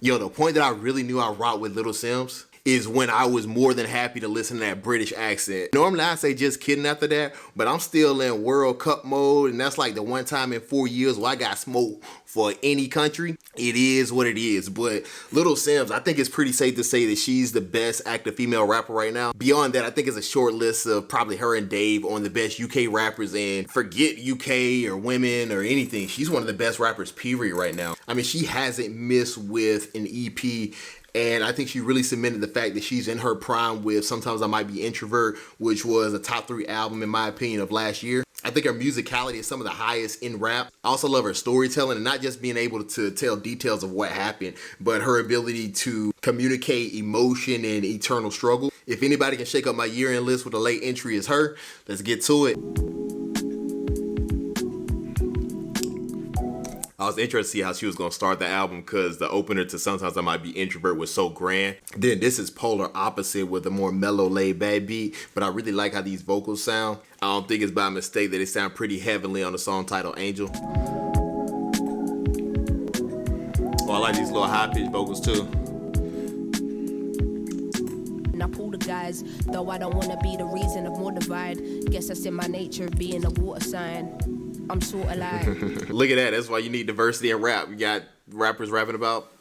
Yo, the point that I really knew I rocked with Little Simz is when I was more than happy to listen to that British accent. Normally I say just kidding after that, but I'm still in World Cup mode, and that's like the one time in 4 years where I got smoked for any country. It is what it is. But Little Simz, I think it's pretty safe to say that she's the best active female rapper right now. Beyond that, I think it's a short list of probably her and Dave on the best UK rappers, and forget UK or women or anything. She's one of the best rappers, period, right now. I mean, she hasn't missed with an EP. And I think she really cemented the fact that she's in her prime with Sometimes I Might Be Introvert, which was a top 3 album, in my opinion, of last year. I think her musicality is some of the highest in rap. I also love her storytelling, and not just being able to tell details of what happened, but her ability to communicate emotion and eternal struggle. If anybody can shake up my year-end list with a late entry, is her. Let's get to it. I was interested to see how she was going to start the album, because the opener to Sometimes I Might Be Introvert was so grand. Then this is polar opposite with a more mellow, laid-back beat, but I really like how these vocals sound. I don't think it's by mistake that they sound pretty heavenly on the song titled Angel. Oh, I like these little high-pitched vocals too. I pull the guys, though I don't want to be the reason of more divide. Guess that's in my nature of being a water sign. I'm sort of like... Look at that. That's why you need diversity in rap. You got rappers rapping about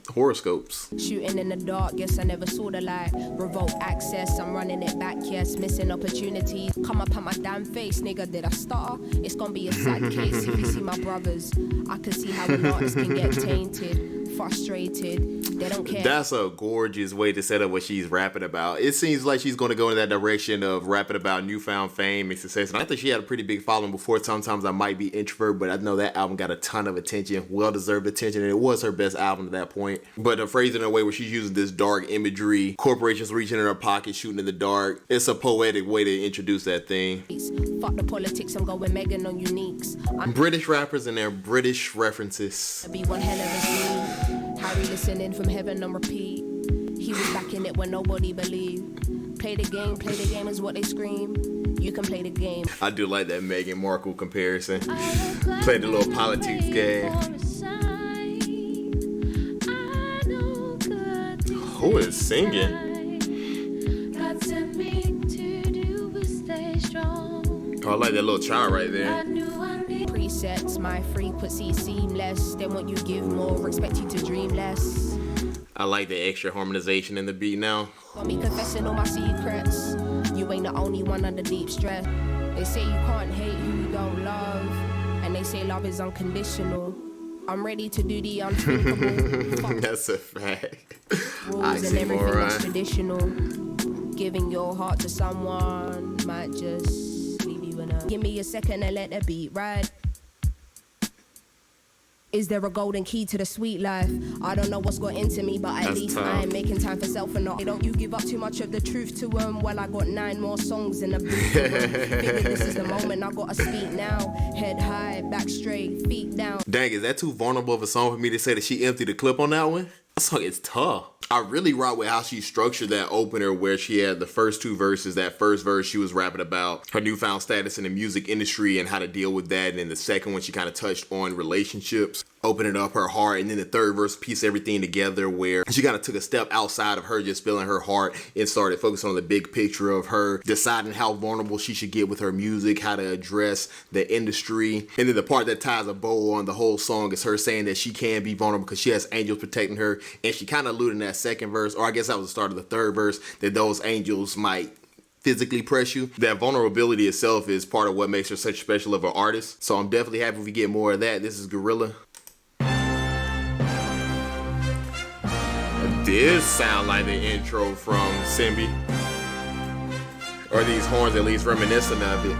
horoscopes. Shooting in the dark, guess I never saw the light. Revolt access, I'm running it back, yes. Missing opportunities. Come up at my damn face, nigga, did I stutter? It's gonna be a sad case if you see my brothers. I can see how an artist can get tainted, frustrated. They don't care. That's a gorgeous way to set up what she's rapping about. It seems like she's going to go in that direction of rapping about newfound fame and success. And I think she had a pretty big following before Sometimes I Might Be Introvert, but I know that album got a ton of attention, well-deserved attention, and it was her best album at that point. But the phrase in a way where she's using this dark imagery, corporations reaching in her pocket, shooting in the dark, it's a poetic way to introduce that thing. Fuck the politics, I'm going Megan on uniques. British rappers and their British references. Be one hell of a scene. Harry listening from heaven on repeat. He was back in it when nobody believed. Play the game is what they scream. You can play the game. I do like that Meghan Markle comparison. Play the little politics game. Who is singing? Oh, I like that little child right there. Presets, my frequency seamless. They want you give more, expect you to dream less. I like the extra harmonization in the beat now. Got me confessing all my secrets. You ain't the only one under deep stress. They say you can't hate who you don't love, and they say love is unconditional. I'm ready to do the unthinkable. That's a fact. Rules and everything that's traditional. Giving your heart to someone might just leave you in a... Give me a second and let the beat ride. Is there a golden key to the sweet life? I don't know what's got into me, but at least I ain't making time for self and not. Don't you give up too much of the truth to well, I got 9 more songs in the booth. Thinking this is the moment I gotta speak now. Head high, back straight, feet down. Dang, is that too vulnerable of a song for me to say that she emptied the clip on that one? That song is tough. I really rock with how she structured that opener, where she had the first 2 verses. That first verse, she was rapping about her newfound status in the music industry and how to deal with that. And then the second one, she kind of touched on relationships, opening up her heart. And then the third verse pieced everything together, where she kind of took a step outside of her just feeling her heart and started focusing on the big picture of her deciding how vulnerable she should get with her music, how to address the industry. And then the part that ties a bow on the whole song is her saying that she can be vulnerable because she has angels protecting her. And she kind of alluded in that second verse, or I guess that was the start of the third verse, that those angels might physically press you. That vulnerability itself is part of what makes her such special of an artist. So I'm definitely happy if we get more of that. This is Gorilla. This sound like the intro from Simbi. Or these horns at least reminiscent of it.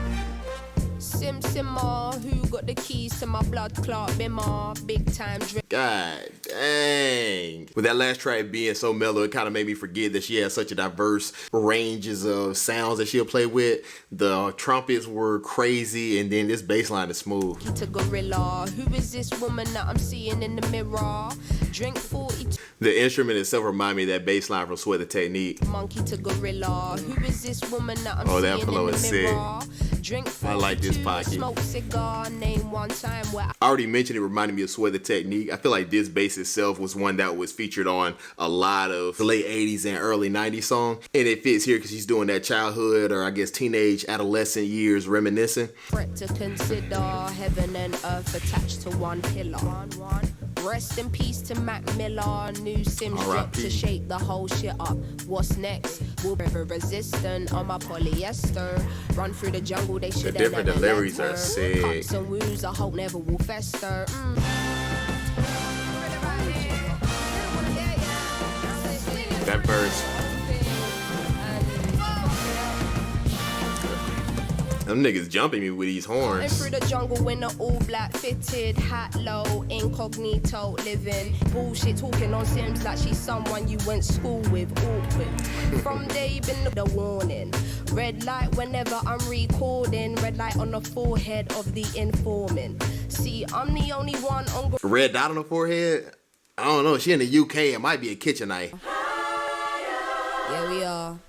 Simmer, who got the keys to my blood clot bimmer, big time drip. God dang. With that last track being so mellow, it kind of made me forget that she has such a diverse ranges of sounds that she'll play with. The trumpets were crazy, and then this bass line is smooth. To Gorilla, who is this woman that I'm seeing in the mirror? Drink 40. The instrument itself remind me of that bass line from Sweat the Technique. Monkey to gorilla. Who is this woman that I'm seeing that flow in the is mirror? Drink I like this 42, pocket. smoke cigar. Name one time where I already mentioned it reminded me of Sweat the Technique. I feel like this bass itself was one that was featured on a lot of the late 80s and early 90s songs. And it fits here because she's doing that childhood or I guess teenage adolescent years reminiscing. threat to consider. Heaven and earth attached to one pillar. Rest in peace to Mac Miller. New Sims dropped to shake the whole shit up. What's next? Will river resistant on my polyester. Run through the jungle, they should have different never deliveries let are her. sick. Cups and wounds I hope never will fester. That verse. Them niggas jumping me with these And horns. through the jungle in the all black fitted hat low, incognito living. Bullshit talking on Sims like she's someone you went school with. Awkward. From day been the warning. Red light whenever I'm recording. Red light on the forehead of the informant. See, I'm the only one on. Red dot on the forehead? I don't know. She in the UK. It might be a kitchen knife. Yeah, we are.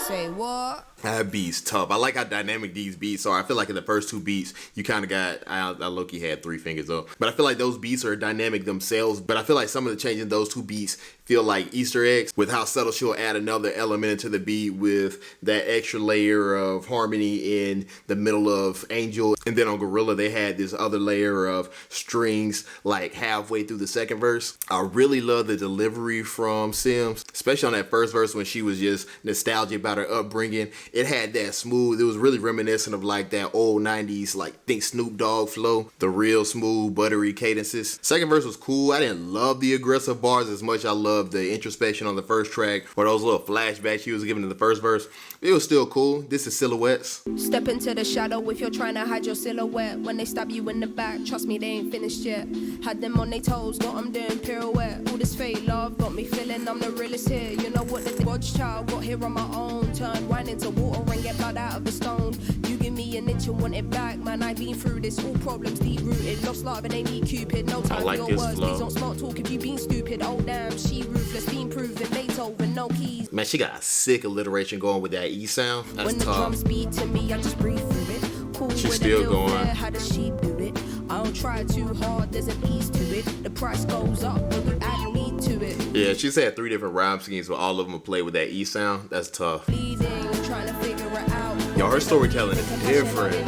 Say what? That beat's tough. I like how dynamic these beats are. I feel like in the first two beats, you kind of got, I low-key had 3 fingers though. But I feel like those beats are dynamic themselves. But I feel like some of the changes in those two beats feel like Easter eggs with how subtle she'll add another element into the beat with that extra layer of harmony in the middle of Angel. And then on Gorilla, they had this other layer of strings like halfway through the second verse. I really love the delivery from Sims, especially on that first verse when she was just nostalgic about her upbringing. It had that smooth, it was really reminiscent of like that old 90s, like think Snoop Dogg flow, the real smooth, buttery cadences. Second verse was cool. I didn't love the aggressive bars as much. I loved the introspection on the first track or those little flashbacks she was giving in the first verse. It was still cool. This is Silhouettes. Step into the shadow if you're trying to hide your silhouette. When they stab you in the back, trust me, they ain't finished yet. Had them on their toes, got them doing pirouette. All this fake love got me feeling I'm the realest here. You know what, the God's child got here on my own. Turn wine into water and get blood out of the stone. You give me an inch and want it back, man. I've been through this, all problems deep rooted. Lost love and they need Cupid. No time like for your this words. flow. Please don't smart talk if you been stupid. Oh damn, she ruthless, been proven. Beethoven, no keys. Man, she got a sick alliteration going with that E sound. That's When the tough. drums beat to me, I just breathe through it. Cool She's with still a little going. flair, how does she do it? I don't try too hard, there's an ease to it. The price goes up when you add me to it. Yeah, she's had 3 different rhyme schemes, but all of them will play with that E sound. That's tough. Bleeding, trying to figure it out. Yo, her storytelling is different.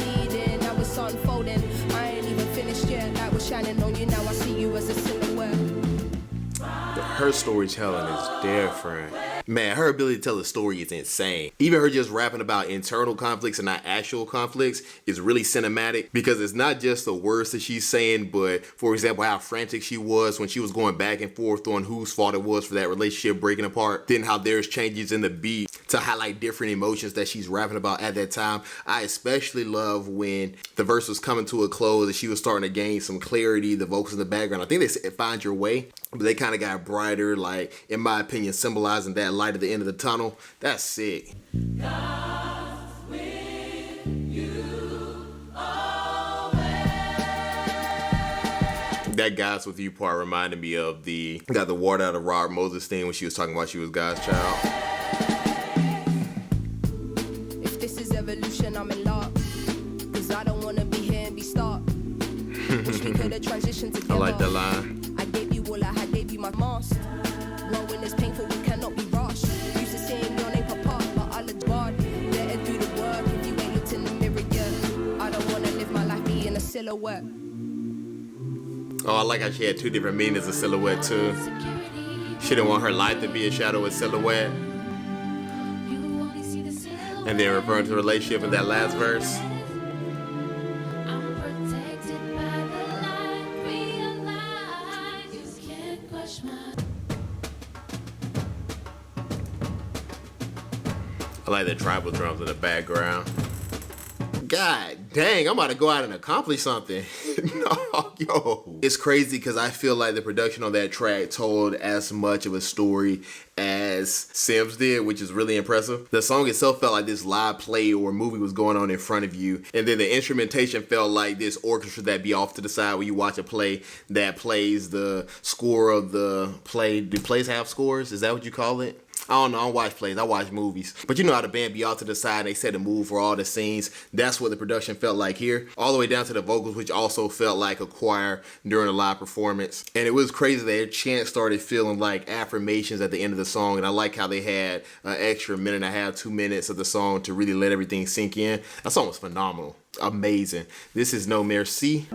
Now it's unfolding. I ain't even finished yet. Light was shining on you, now I see you as a silhouette. Her storytelling is different. Man, her ability to tell a story is insane. Even her just rapping about internal conflicts and not actual conflicts is really cinematic because it's not just the words that she's saying, but for example, how frantic she was when she was going back and forth on whose fault it was for that relationship breaking apart. Then how there's changes in the beat to highlight different emotions that she's rapping about at that time. I especially love when the verse was coming to a close and she was starting to gain some clarity, the vocals in the background. I think they said Find Your Way, but they kind of got brighter, like in my opinion, symbolizing that light at the end of the tunnel. That's sick. That God's With You part reminded me of got the water out of Rob Moses thing when she was talking about she was God's child. If this is evolution, I'm in luck. Cause I don't wanna be here and be stuck. Wish we could have transitioned together. I like that line. I gave you all I gave you my mask. Growing is painful, we cannot be rushed. Used to saying your name pop up, but I'll God. Better do the work if you ain't looked in the mirror yet. I don't wanna live my life being a silhouette. Oh, I like how she had 2 different meanings of silhouette too. She didn't want her life to be a shadow of silhouette. And then referring to the relationship in that last verse. I like the tribal drums in the background. God dang, I'm about to go out and accomplish something. No, Yo, it's crazy because I feel like the production on that track told as much of a story as Simz did, which is really impressive. The song itself felt like this live play or movie was going on in front of you, and then the instrumentation felt like this orchestra that be off to the side when you watch a play that plays the score of the play. Do plays have scores? Is that what you call it? I don't know, I don't watch plays, I watch movies. But you know how the band be off to the side, they set a move for all the scenes. That's what the production felt like here. All the way down to the vocals, which also felt like a choir during a live performance. And it was crazy that their chant started feeling like affirmations at the end of the song. And I like how they had an extra minute and a half, 2 minutes of the song to really let everything sink in. That song was phenomenal, amazing. This is no Merci.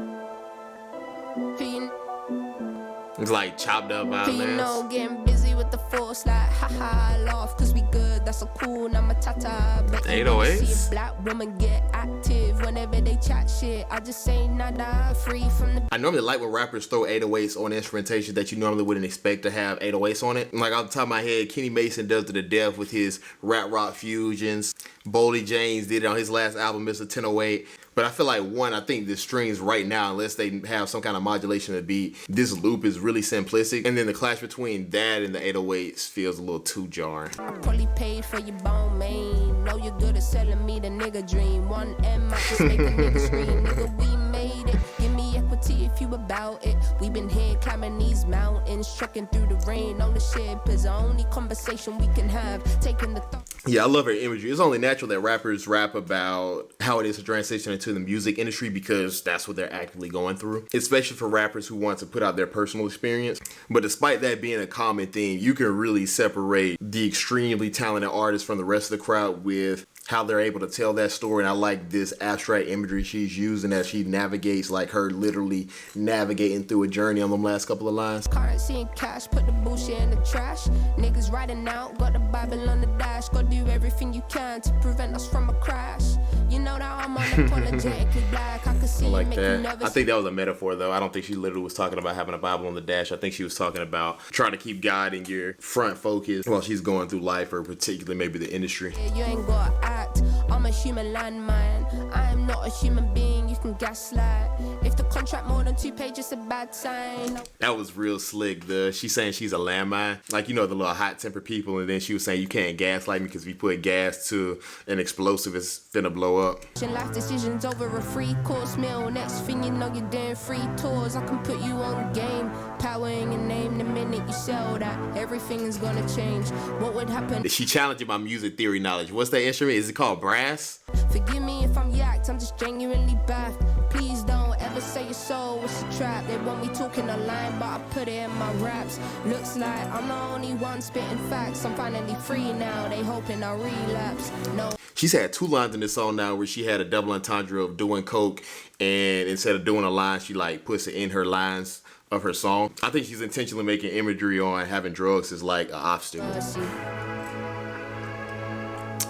It's like chopped up violence. You know, getting busy with the force, like haha, laugh, cause we good, that's so cool, now my tata. But 808s? see a black woman get active whenever they chat shit. I just say nada, free from the. I normally like when rappers throw 808s on instrumentation that you normally wouldn't expect to have 808s on it. Like off the top of my head, Kenny Mason does to the death with his rap rock fusions. Boldy James did it on his last album, Mr. 1008. But I feel like I think the strings right now, unless they have some kind of modulation of the beat, this loop is really simplistic. And then the clash between that and the 808s feels a little too jarring. I probably paid for your bone, man. Know you're good at selling me the nigga dream. 1M, I just make a nigga scream. Nigga, we made it. Give me equity if you about it. We been here climbing these mountains, trekking through the rain on the ship is the only conversation we can have. Taking the thought. Yeah, I love her imagery. It's only natural that rappers rap about how it is to transition into the music industry because that's what they're actively going through, especially for rappers who want to put out their personal experience. But despite that being a common theme, you can really separate the extremely talented artists from the rest of the crowd with how they're able to tell that story. And I like this abstract imagery she's using as she navigates, like her literally navigating through a journey on them last couple of lines. Currency and cash, put the bullshit in the trash. Niggas riding out, got the Bible on the dash. Go do everything you can to prevent us from a crash. You know that I'm unapologetically black. I can see I like you that. nervous. I think that was a metaphor though. I don't think she literally was talking about having a Bible on the dash. I think she was talking about trying to keep God in your front focus while she's going through life, or particularly maybe the industry. You ain't gotta act. I'm a human landmine. I am not a human being. You can gaslight. If the contract more than 2 pages, a bad sign. That was real slick. She's saying she's a landmine, like, you know, the little hot tempered people, and then she was saying you can't gaslight me because if you put gas to an explosive, it's finna blow up. Life decisions over a 3-course meal. Next thing you know, you're doing free tours. I can put you on the game. Power in your name the minute you sell that. Everything is gonna change. What would happen? She challenging my music theory knowledge. What's that instrument? Is it called brass? Forgive me if I'm yacked, I'm just genuinely baffed. Please don't ever say your soul was a trap. They want me talking a line, but I put it in my raps. Looks like I'm the only one spitting facts. I'm finally free now, they hoping I'll relapse. No. She's had 2 lines in this song now where she had a double entendre of doing coke, and instead of doing a line, she like puts it in her lines of her song. I think she's intentionally making imagery on having drugs as like an obstacle.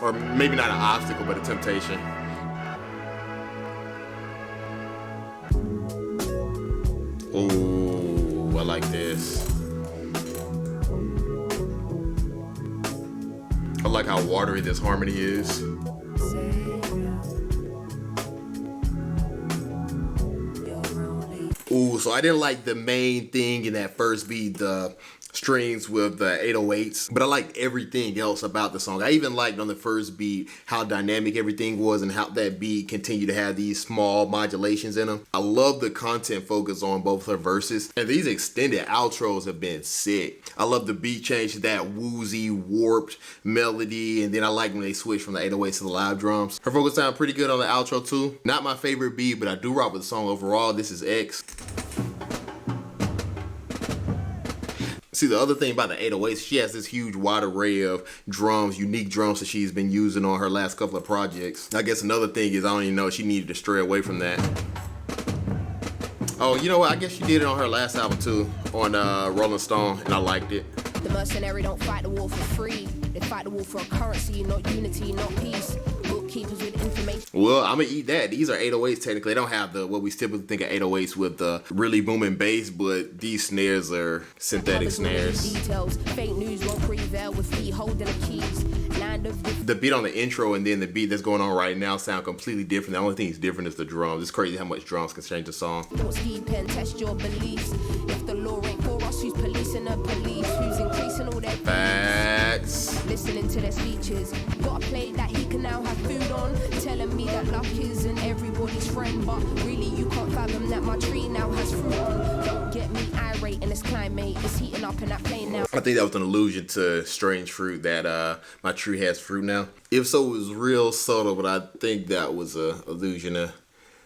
Or maybe not an obstacle, but a temptation. Oh, I like this. I like how watery this harmony is. Ooh, so I didn't like the main thing in that first beat, the strings with the 808s, but I liked everything else about the song. I even liked on the first beat how dynamic everything was and how that beat continued to have these small modulations in them. I love the content focus on both her verses, and these extended outros have been sick. I love the beat change to that woozy, warped melody, and then I like when they switch from the 808s to the live drums. Her vocals sound pretty good on the outro too. Not my favorite beat, but I do rock with the song overall. This is X. See, the other thing about the 808s, she has this huge wide array of drums, unique drums that she's been using on her last couple of projects. I guess another thing is I don't even know, she needed to stray away from that. Oh, you know what? I guess she did it on her last album too, on Rolling Stone, and I liked it. The mercenary don't fight the war for free. They fight the war for a currency, not unity, not peace. gatekeepers with information. Well, I'm gonna eat that. These are 808s technically. They don't have the what we typically think of 808s with the really booming bass, but these snares are synthetic snares. Details. Fake news won't prevail with feet holding the keys. The beat on the intro and then the beat that's going on right now sound completely different. The only thing that's different is the drums. It's crazy how much drums can change the song. Test your beliefs. If the law ain't for us, who's policing the police? Who's increasing all their facts? Listening to their speeches. Got a plate that he can now have food on. Telling me that luck isn't everybody's friend, but really you can't fathom that my tree now has fruit on. Don't get me irate in this climate. It's heating up in that plane now. I think that was an allusion to strange fruit, that my tree has fruit now. If so, it was real subtle, but I think that was a allusion to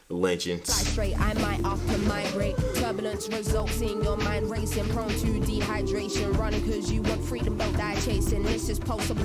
lynchings. Straight, I might up and migrate. Turbulence results in your mind racing, prone to dehydration. Running cause you want freedom, don't die chasing. This is possible.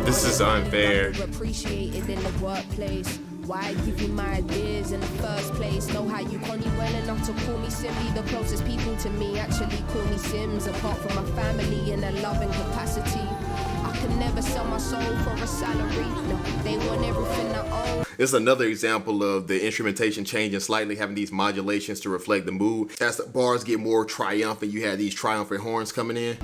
This is unfair. Appreciated in the workplace. Why give you my ideas in the first place? Know how you call me well enough to call me Simmy. The closest people to me actually call me Simz. Apart from my family in a loving capacity, I can never sell my soul for a salary. No, they want everything I own. It's another example of the instrumentation changing slightly, having these modulations to reflect the mood. As the bars get more triumphant, you have these triumphant horns coming in.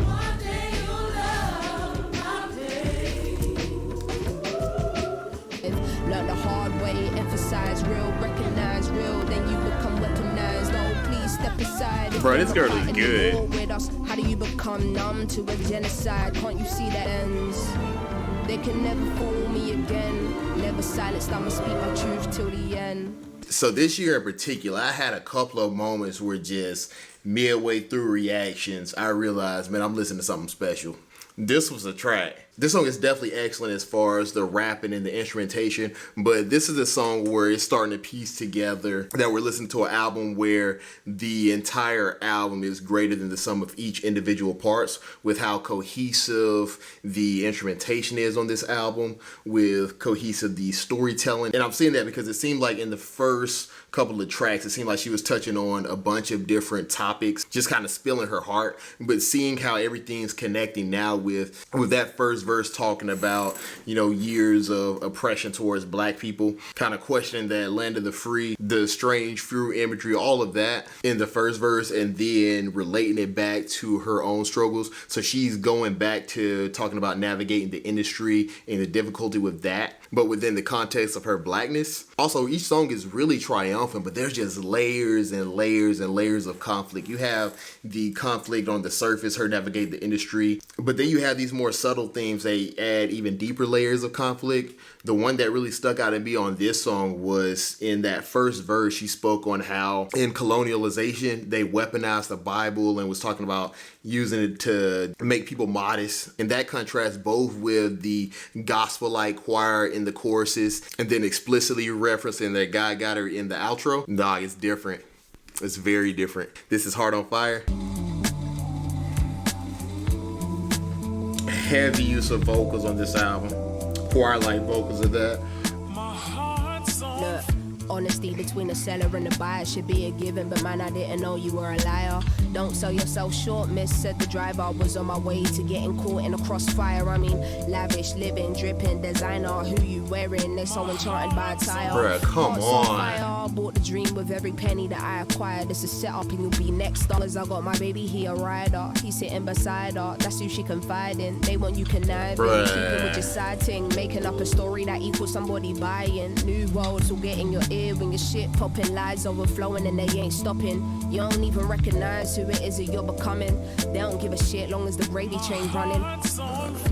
Learn the hard way, emphasize real, recognize real, then you become weaponized. Oh, please step aside. Bro, this girl is good. With us, how do you become numb to a genocide? Can't you see that ends? They can never fool me again. Never silenced, I'ma speak my truth till the end. So this year in particular, I had a couple of moments where just midway through reactions, I realized, man, I'm listening to something special. This was a track. This song is definitely excellent as far as the rapping and the instrumentation, but this is a song where it's starting to piece together that we're listening to an album where the entire album is greater than the sum of each individual parts, with how cohesive the instrumentation is on this album, with cohesive the storytelling. And I'm seeing that because it seemed like in the first couple of tracks, it seemed like she was touching on a bunch of different topics, just kind of spilling her heart, but seeing how everything's connecting now with that first verse talking about, you know, years of oppression towards black people, kind of questioning that land of the free, the strange fruit imagery, all of that in the first verse, and then relating it back to her own struggles. So she's going back to talking about navigating the industry and the difficulty with that, but within the context of her blackness. Also, each song is really triumphant, but there's just layers and layers and layers of conflict. You have the conflict on the surface, her navigating the industry, but then you have these more subtle themes. They add even deeper layers of conflict. The one that really stuck out to me on this song was in that first verse, she spoke on how in colonialization, they weaponized the Bible and was talking about using it to make people modest. And that contrasts both with the gospel-like choir in the choruses and then explicitly referencing that God got her in the outro. Nah, it's different. It's very different. This is Heart on Fire. Heavy use of vocals on this album. Choir-like vocals of that. Look, honesty between the seller and the buyer should be a given, but man, I didn't know you were a liar. Don't sell yourself short, miss, said the driver. Was on my way to getting caught in a crossfire. I mean, lavish, living, dripping, designer. Who you wearing? They so enchanted by attire. Bruh, come on. Fire. Bought the dream with every penny that I acquired. This is set up and you'll be next. Dollars, I got my baby, he a rider. He's sitting beside her. That's who she confide in. They want you conniving. Keeping with your side ting. Making up a story that equals somebody buying. New roads will get in your ear when your shit popping. Lies overflowing and they ain't stopping. You don't even recognize who it is that you're becoming. They don't give a shit long as the gravy train's running.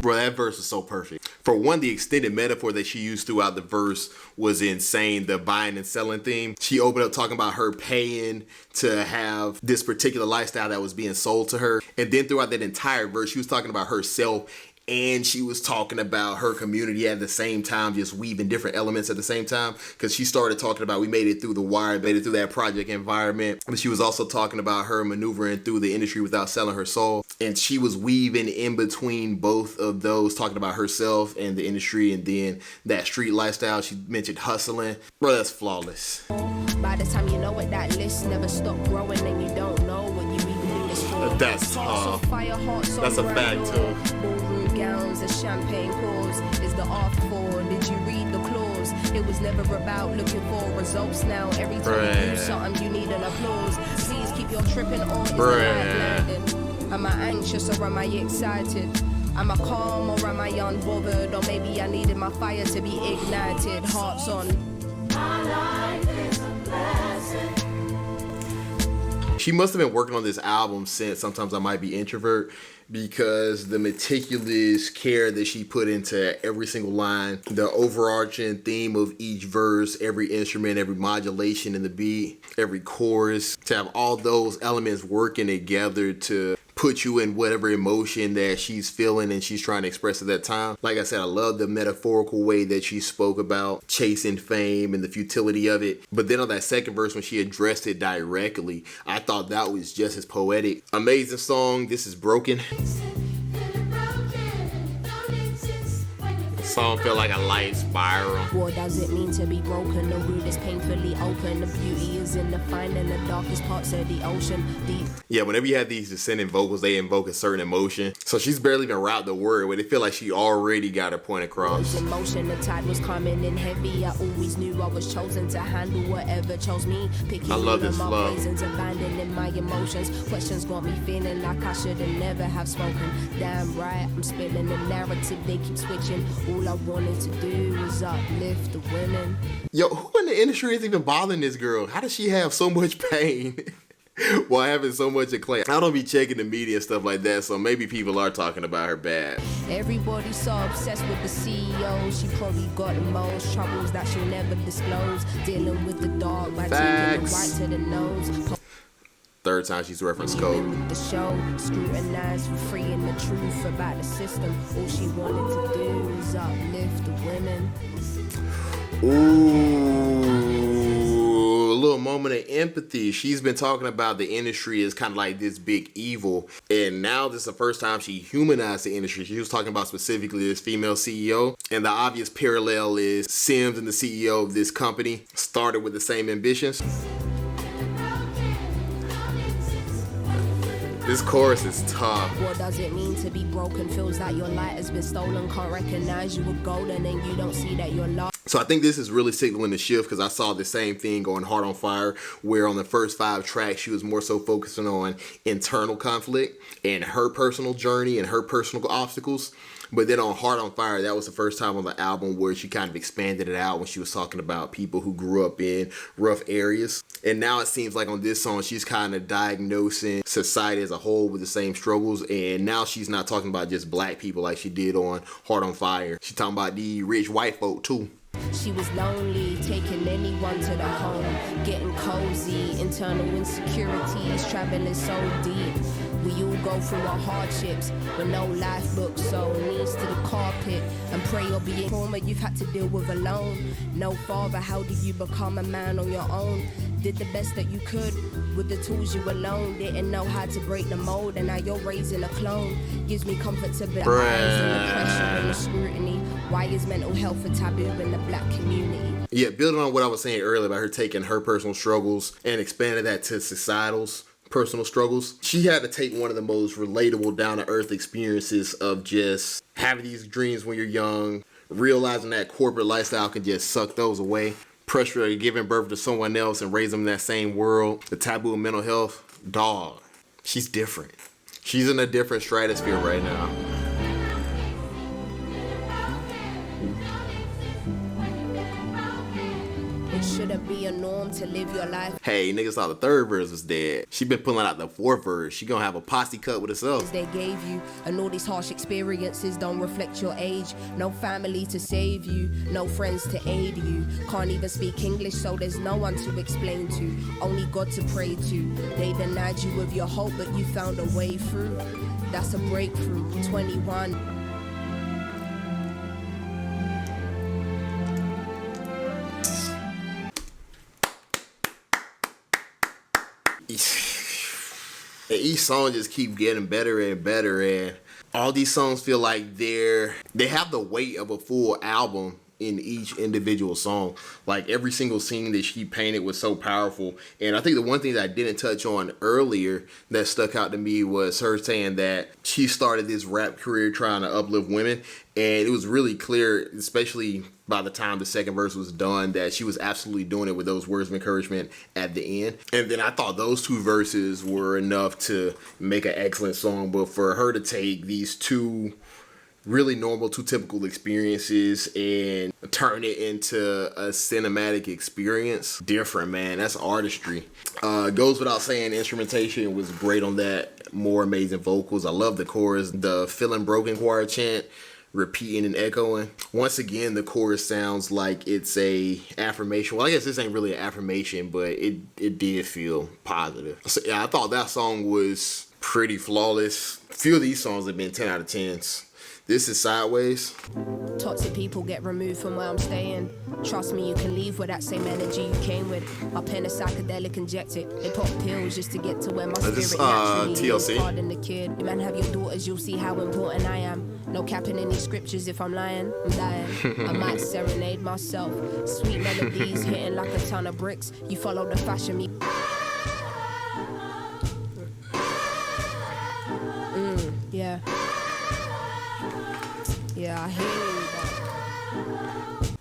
Bro, that verse is so perfect. For one, the extended metaphor that she used throughout the verse was insane. The buying and selling theme. She opened up talking about her paying to have this particular lifestyle that was being sold to her. And then throughout that entire verse, she was talking about herself and she was talking about her community at the same time, just weaving different elements at the same time. Because she started talking about we made it through the wire, made it through that project environment. But she was also talking about her maneuvering through the industry without selling her soul. And she was weaving in between both of those, talking about herself and the industry, and then that street lifestyle. She mentioned hustling. Bro, that's flawless. By the time you know it, that list never stopped growing, and you don't know what you even do this for. That's tough. That's a fact too. gowns and champagne pours is the afterthought. Did you read the clause? It was never about looking for results. Now every time you do something, you need an applause. Please keep your tripping on. Is the light blinding? Am I anxious or am I excited? Am I calm or am I unbothered? Or maybe I needed my fire to be ignited. Hearts on. My life is a blessing. She must have been working on this album since Sometimes I Might Be Introvert, because the meticulous care that she put into every single line, the overarching theme of each verse, every instrument, every modulation in the beat, every chorus, to have all those elements working together to put you in whatever emotion that she's feeling and she's trying to express at that time. Like I said, I love the metaphorical way that she spoke about chasing fame and the futility of it. But then on that second verse, when she addressed it directly, I thought that was just as poetic. Amazing song. This is Broken. Song felt like a light spiral. What does it mean to be broken? The root is painfully open. The beauty is in the finding the darkest parts of the ocean. Deep. Yeah, whenever you have these descending vocals, they invoke a certain emotion. So she's barely even route the word, but it feel like she already got her point across. In motion, the tide was coming in heavy. I always knew I was chosen to handle whatever chose me. Picking I love this my love. poisons, abandoning my emotions. Questions got me feeling like I should have never have spoken. Damn right, I'm spilling the narrative. They keep switching. All I wanted to do was uplift the women. Yo, who in the industry is even bothering this girl? How does she have so much pain while having so much acclaim? I don't be checking the media and stuff like that, so maybe people are talking about her bad. Everybody's so obsessed with the CEO. She probably got the most troubles that she'll never disclose. Dealing with the dark by taking the right to the nose. Third time she's referenced code. The show scrutinized for freeing the truth about the system. All she wanted to do was uplift the women. Ooh, a little moment of empathy. She's been talking about the industry as kind of like this big evil, and now this is the first time she humanized the industry. She was talking about specifically this female CEO, and the obvious parallel is Simz and the CEO of this company started with the same ambitions. This chorus is tough. What does it mean to be broken? Feels like your light has been stolen. Can't recognize you were golden and you don't see that you're lost. So I think this is really signaling the shift, because I saw the same thing on Heart on Fire, where on the first 5 tracks, she was more so focusing on internal conflict and her personal journey and her personal obstacles. But then on Heart on Fire, that was the first time on the album where she kind of expanded it out when she was talking about people who grew up in rough areas. And now it seems like on this song, she's kind of diagnosing society as a whole with the same struggles. And now she's not talking about just black people like she did on Heart on Fire. She's talking about the rich white folk too. She was lonely, taking anyone to the home, getting cozy, internal insecurities, traveling so deep. We all go through our hardships, but no life book, so knees to the carpet and pray you'll be in trauma you've had to deal with alone. No father, how do you become a man on your own? Did the best that you could with the tools you alone. Didn't know how to break the mold, and now you're raising a clone. Gives me comfort to the eyes and the pressure and the scrutiny. Why is mental health a taboo in the black community? Yeah, building on what I was saying earlier about her taking her personal struggles and expanding that to societal's personal struggles. She had to take one of the most relatable, down-to-earth experiences of just having these dreams when you're young, realizing that corporate lifestyle can just suck those away. Pressure of giving birth to someone else and raise them in that same world. The taboo of mental health. Dog. She's different. She's in a different stratosphere right now. It shouldn't be a norm to live your life. Hey, niggas thought the third verse was dead. She been pulling out the 4th verse. She gonna have a posse cut with herself. They gave you, and all these harsh experiences don't reflect your age. No family to save you, no friends to aid you. Can't even speak English, so there's no one to explain to. Only God to pray to. They denied you of your hope, but you found a way through. That's a breakthrough. 21. And each song just keep getting better and better, and all these songs feel like they have the weight of a full album in each individual song. Like every single scene that she painted was so powerful. And I think the one thing that I didn't touch on earlier that stuck out to me was her saying that she started this rap career trying to uplift women. And it was really clear, especially by the time the second verse was done, that she was absolutely doing it with those words of encouragement at the end. And then I thought those two verses were enough to make an excellent song. But for her to take these two really normal, two typical experiences and turn it into a cinematic experience, different, man. That's artistry. Goes without saying, instrumentation was great on that. More amazing vocals. I love the chorus, the feeling broken choir chant, repeating and echoing. Once again, the chorus sounds like it's a affirmation. Well, I guess this ain't really an affirmation, but it did feel positive. So yeah, I thought that song was pretty flawless. A few of these songs have been 10 out of 10s. This is Sideways. Toxic people get removed from where I'm staying. Trust me, you can leave with that same energy you came with. Up in a psychedelic injected. They pop pills just to get to where my spirit naturally TLC. Pardon the kid. You man have your daughters, you'll see how important I am. No capping any scriptures if I'm lying, I'm dying. I might serenade myself. Sweet melodies hitting like a ton of bricks. You follow the fashion me. Yeah. Yeah, I hear you.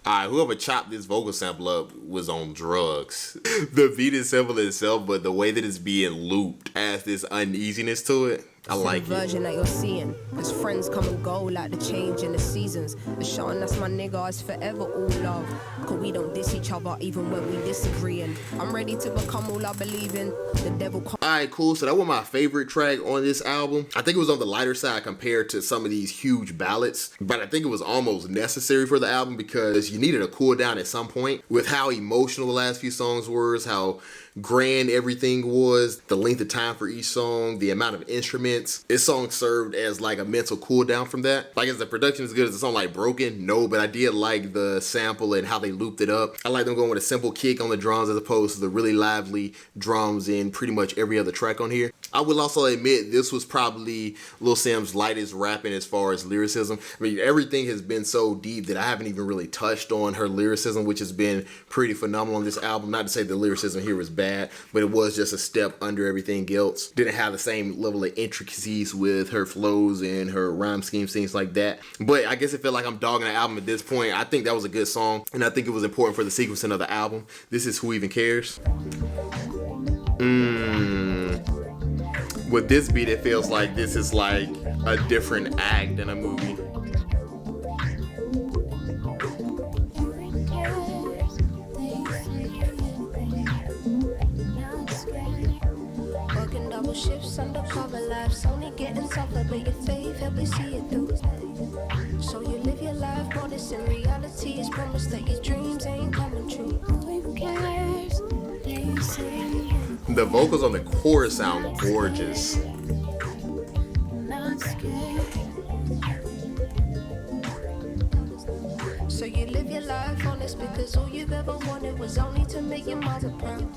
Alright, whoever chopped this vocal sample up was on drugs. The beat is simple itself, but the way that it's being looped has this uneasiness to it. I like it. Version that you're seeing, as friends come and go like the change in the seasons. The showing that's my nigga is forever all love. Cause we don't diss each other even when we disagree. And I'm ready to become all I believe in. The devil. Alright, cool. So that was my favorite track on this album. I think it was on the lighter side compared to some of these huge ballads, but I think it was almost necessary for the album because you needed a cool down at some point. With how emotional the last few songs were, how grand everything was, the length of time for each song, the amount of instruments. This song served as like a mental cool down from that. Like, is the production as good as a song like Broken? No, but I did like the sample and how they looped it up. I like them going with a simple kick on the drums as opposed to the really lively drums in pretty much every other track on here. I will also admit this was probably Little Simz' lightest rapping as far as lyricism. I mean, everything has been so deep that I haven't even really touched on her lyricism, which has been pretty phenomenal on this album. Not to say the lyricism here was bad, but it was just a step under everything else. Didn't have the same level of intricacies with her flows and her rhyme schemes, things like that. But I guess it felt like I'm dogging the album at this point. I think that was a good song, and I think it was important for the sequencing of the album. This is Who Even Cares. With this beat, it feels like this is like a different act in a movie. Working double shifts, undercover lives, only getting tougher, but your faith help me see it through. So you live your life, but it's in reality, it's promised that your dreams ain't coming true. Who even cares? They say the vocals on the chorus sound gorgeous. So you live your life honest because all you've ever wanted was only to make your mother proud.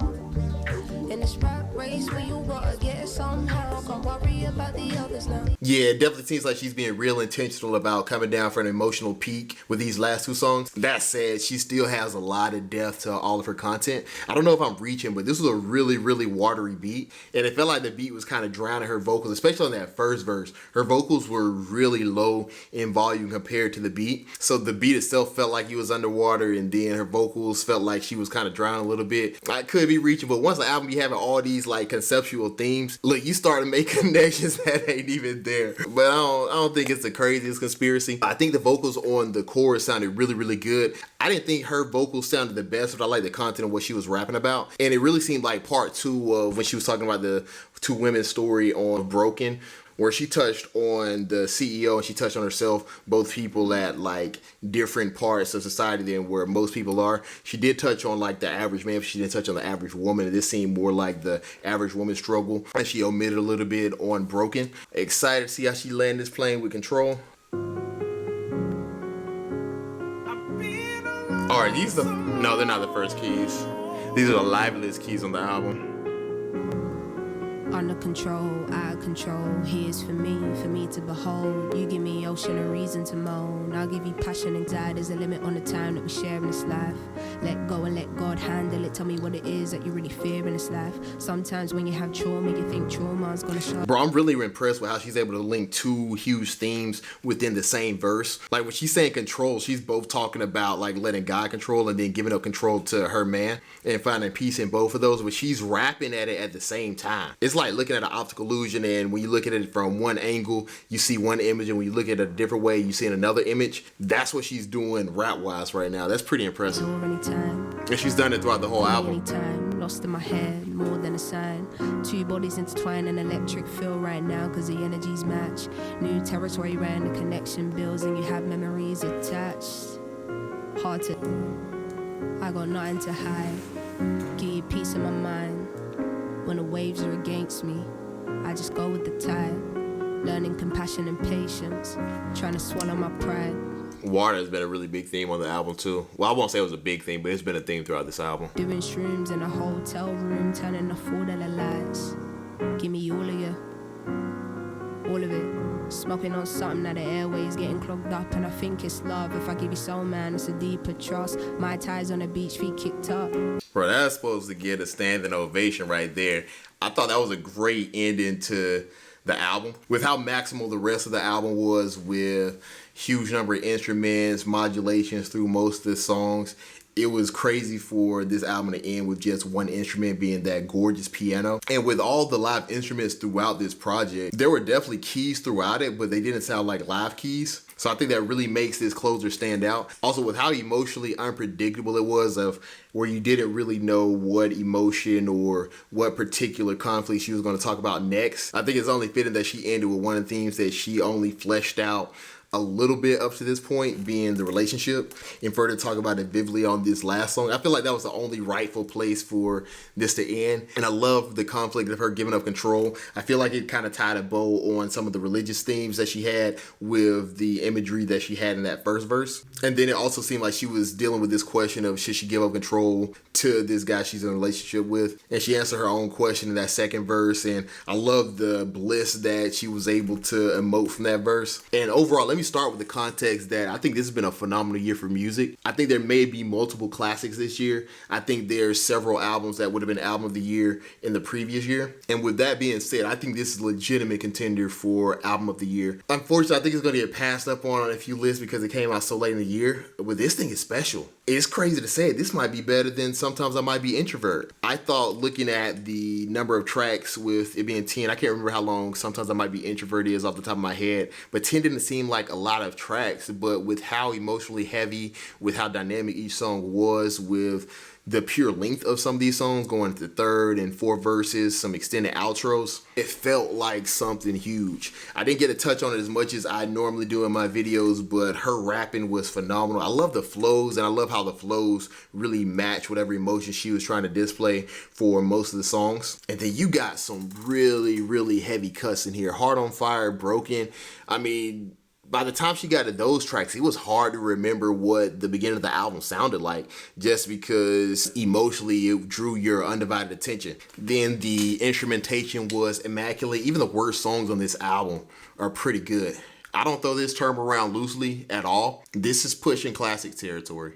In this rap race where you gotta get it somehow, can't worry about the others now. Yeah, it definitely seems like she's being real intentional about coming down for an emotional peak with these last two songs. That said, she still has a lot of depth to all of her content. I don't know if I'm reaching, but this was a really, really watery beat, and it felt like the beat was kind of drowning her vocals, especially on that first verse. Her vocals were really low in volume compared to the beat, so the beat itself felt like it was underwater, and then her vocals felt like she was kind of drowning a little bit. I could be reaching, but once the album be having all these like conceptual themes, look, you start to make connections that ain't even there. But I don't think it's the craziest conspiracy. I think the vocals on the chorus sounded really, really good. I didn't think her vocals sounded the best, but I like the content of what she was rapping about. And it really seemed like part two of when she was talking about the two women's story on Broken, where she touched on the CEO and she touched on herself, both people at like different parts of society than where most people are. She did touch on like the average man, but she didn't touch on the average woman. And this seemed more like the average woman struggle. And she omitted a little bit on Broken. Excited to see how she landed this plane with Control. Are these the... No, they're not the first keys. These are the liveliest keys on the album. I under control, out of control. Here's for me to behold. You give me ocean a reason to moan. I'll give you passion, anxiety. There's a limit on the time that we share in this life. Let go and let God handle it. Tell me what it is that you really fear in this life. Sometimes when you have trauma, you think trauma's gonna show. Bro, I'm really impressed with how she's able to link two huge themes within the same verse. Like when she's saying control, she's both talking about like letting God control and then giving up control to her man and finding peace in both of those, but she's rapping at it at the same time. It's like looking at an optical illusion, and when you look at it from one angle, you see one image, and when you look at it a different way, you see another image. That's what she's doing rap-wise right now. That's pretty impressive. And she's done it throughout the whole album. Anytime, lost in my head, more than a sign. Two bodies intertwined, an electric feel right now, cause the energies match. New territory ran, the connection builds, and you have memories attached. Hard to, I got nothing to hide. Give you peace in my mind. When the waves are against me, I just go with the tide. Learning compassion and patience, trying to swallow my pride. Water has been a really big theme on the album too. Well, I won't say it was a big theme, but it's been a theme throughout this album. Doing shrooms in a hotel room, turning off all of the lights. Give me all of you, all of it. Smoking on something that the airways getting clogged up, and I think it's love. If I give you soul, man, it's a deeper trust. My ties on the beach, feet kicked up. Bro, that's supposed to get a standing ovation right there. I thought that was a great ending to the album. With how maximal the rest of the album was, with huge number of instruments, modulations through most of the songs, it was crazy for this album to end with just one instrument being that gorgeous piano. And with all the live instruments throughout this project, there were definitely keys throughout it, but they didn't sound like live keys. So I think that really makes this closer stand out. Also with how emotionally unpredictable it was, of where you didn't really know what emotion or what particular conflict she was going to talk about next. I think it's only fitting that she ended with one of the themes that she only fleshed out a little bit up to this point, being the relationship, and further talk about it vividly on this last song. I feel like that was the only rightful place for this to end. And I love the conflict of her giving up control. I feel like it kind of tied a bow on some of the religious themes that she had with the imagery that she had in that first verse. And then it also seemed like she was dealing with this question of should she give up control to this guy she's in a relationship with. And she answered her own question in that second verse. And I love the bliss that she was able to emote from that verse. And overall, let me start with the context that I think this has been a phenomenal year for music. I think there may be multiple classics this year. I think there's several albums that would have been album of the year in the previous year. And with that being said, I think this is a legitimate contender for album of the year. Unfortunately, I think it's going to get passed up on a few lists because it came out so late in the year. But this thing is special. It's crazy to say, this might be better than Sometimes I Might Be Introvert. I thought, looking at the number of tracks with it being 10, I can't remember how long Sometimes I Might Be Introvert is off the top of my head, but 10 didn't seem like a lot of tracks. But with how emotionally heavy, with how dynamic each song was, with the pure length of some of these songs going to third and fourth verses, some extended outros, it felt like something huge. I didn't get to touch on it as much as I normally do in my videos, but her rapping was phenomenal. I love the flows, and I love how the flows really match whatever emotion she was trying to display for most of the songs. And then you got some really, really heavy cuts in here. Heart on Fire, Broken. I mean, by the time she got to those tracks, it was hard to remember what the beginning of the album sounded like, just because emotionally it drew your undivided attention. Then the instrumentation was immaculate. Even the worst songs on this album are pretty good. I don't throw this term around loosely at all. This is pushing classic territory.